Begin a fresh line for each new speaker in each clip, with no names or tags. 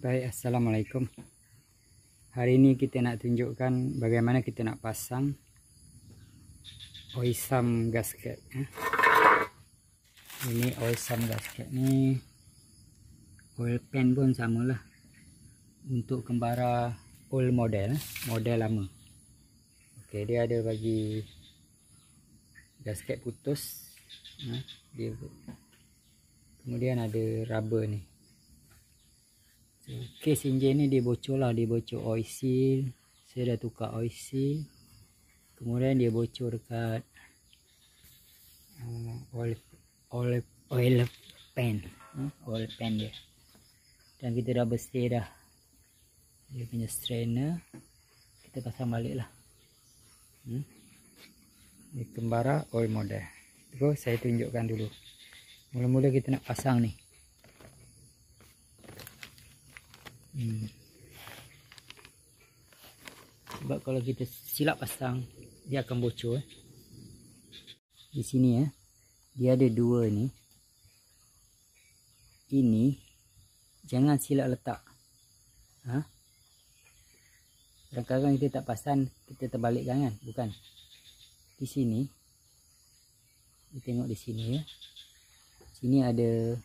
Baik, Assalamualaikum. Hari ini kita nak tunjukkan bagaimana kita nak pasang OISAM gasket. Ini OISAM gasket ni, oil pan pun samalah. Untuk kembara old model lama. Okey, dia ada bagi gasket putus. Dia kemudian ada rubber ni. Case enjin ni dia bocor lah, dia bocor oil seal. Saya dah tukar oil seal. Kemudian dia bocor dekat oil pan, oil pan dia. Dan kita dah bersih dah dia punya strainer. Kita pasang balik lah. Ini kembara oil model. Terus saya tunjukkan dulu. Mula-mula kita nak pasang ni. Sebab kalau kita silap pasang, dia akan bocor. Di sini dia ada dua ni. Ini jangan silap letak. Kadang-kadang kita tak pasang, kita terbalikkan kan? Bukan. Di sini, kita tengok di sini Sini ada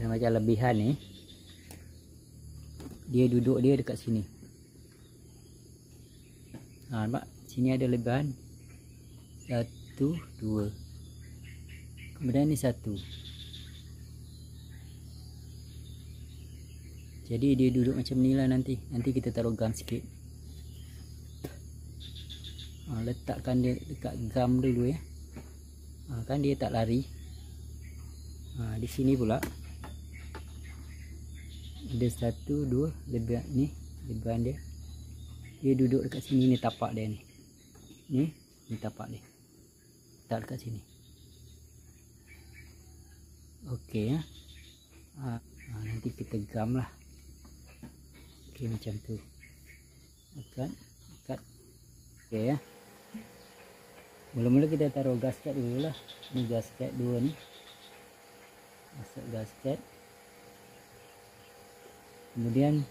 macam lebihan ni. Dia duduk dia dekat sini. Nampak? Sini ada lebihan 1, 2. Kemudian ni 1. Jadi dia duduk macam ni lah nanti. Nanti kita taruh gam sikit. Letakkan dia dekat gam dulu ya. Kan dia tak lari. Di sini pula ada 1, 2 lebihan ni, lebihan dia. Dia duduk dekat sini, ni tapak dia ni. Ni tapak dia. Letak dekat sini. Okey ya. Nanti kita gam lah. Okey, macam tu. Ikat. Okey ya. Mula-mula kita taruh gasket dulu lah. Ni gasket 2 ni. Masuk gasket. Kemudian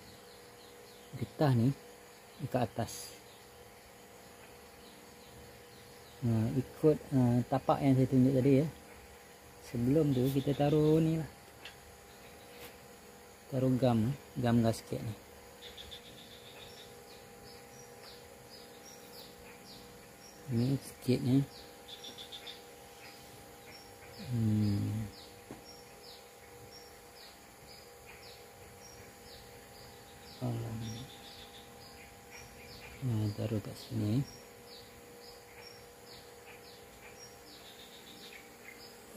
getah ni dekat atas. Ikut tapak yang saya tunjuk tadi ya. Sebelum tu kita taruh ni lah. Taruh gam gasket ni. Ni sikit ni. Taruh kat sini.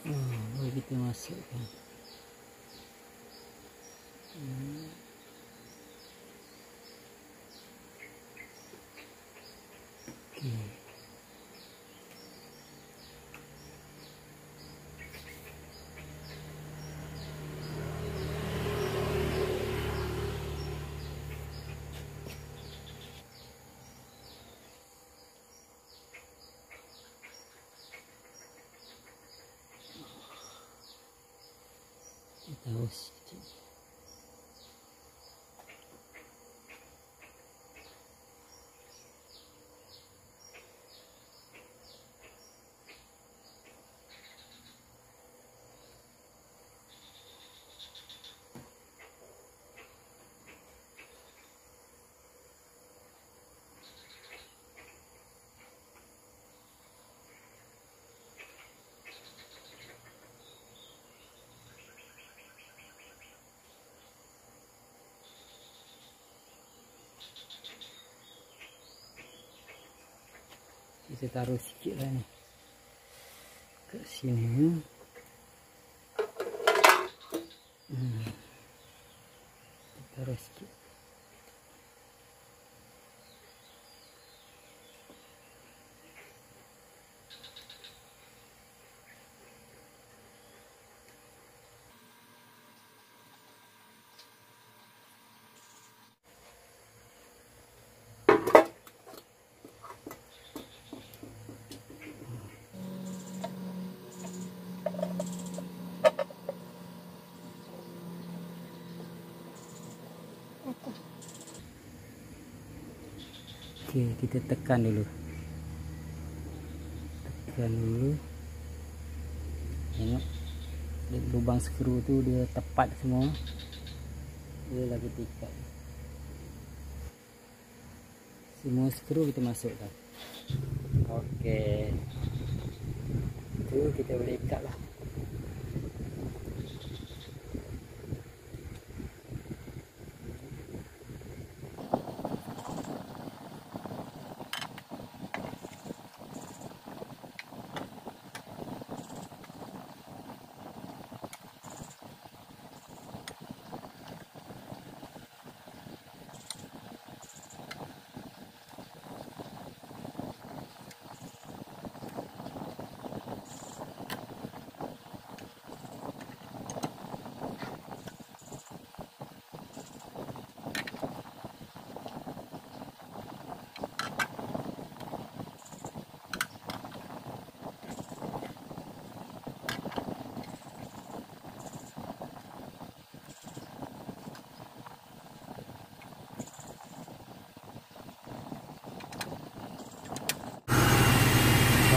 Baru kita masukkan. Okey. Taruh sikit. Kita taruh sikit lah ni kat sini. Kita taruh sikit. Okey, kita tekan dulu. Tengok lubang skru tu dia tepat semua. Dia lagi ikat. Semua skru kita masukkan. Okey. Tu kita boleh ikat lah.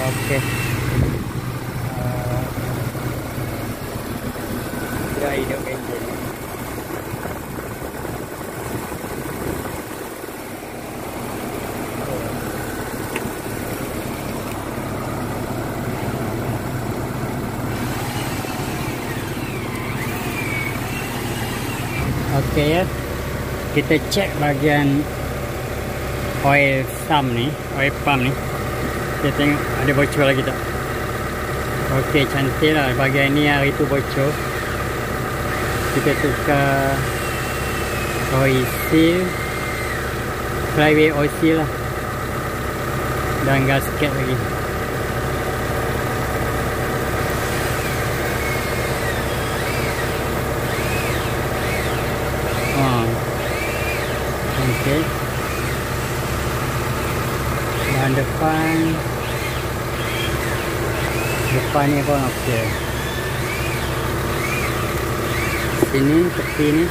Okey. Dah hidup enjin. Okey ya. Kita cek bahagian oil sump ni, oil pump ni. Kita tengok ada bocor lagi tak. Okey, cantik lah. Bahagian ni hari tu bocor. Kita tukar oil seal, flyway oil seal lah, dan gasket lagi. Okey. Dan depan ni pun okey. Sini tepi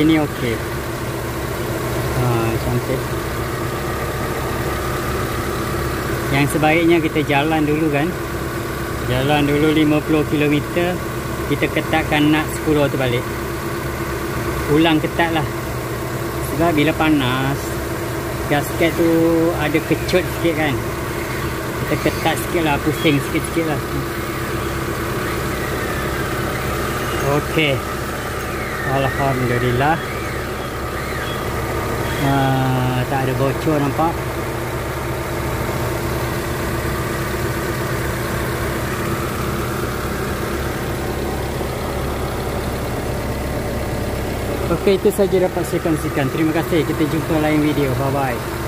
ni okey. Cantik. Yang sebaiknya kita jalan dulu kan. Jalan dulu 50 km. Kita ketatkan nut skru tu balik. Ulang ketat lah. Sebab bila panas, gasket tu ada kecut sikit kan. Kita ketat sikit lah, pusing sikit-sikit lah. Okey. Alhamdulillah. Tak ada bocor nampak. Okey, itu saja dapat saya kongsikan. Terima kasih. Kita jumpa lain video. Bye-bye.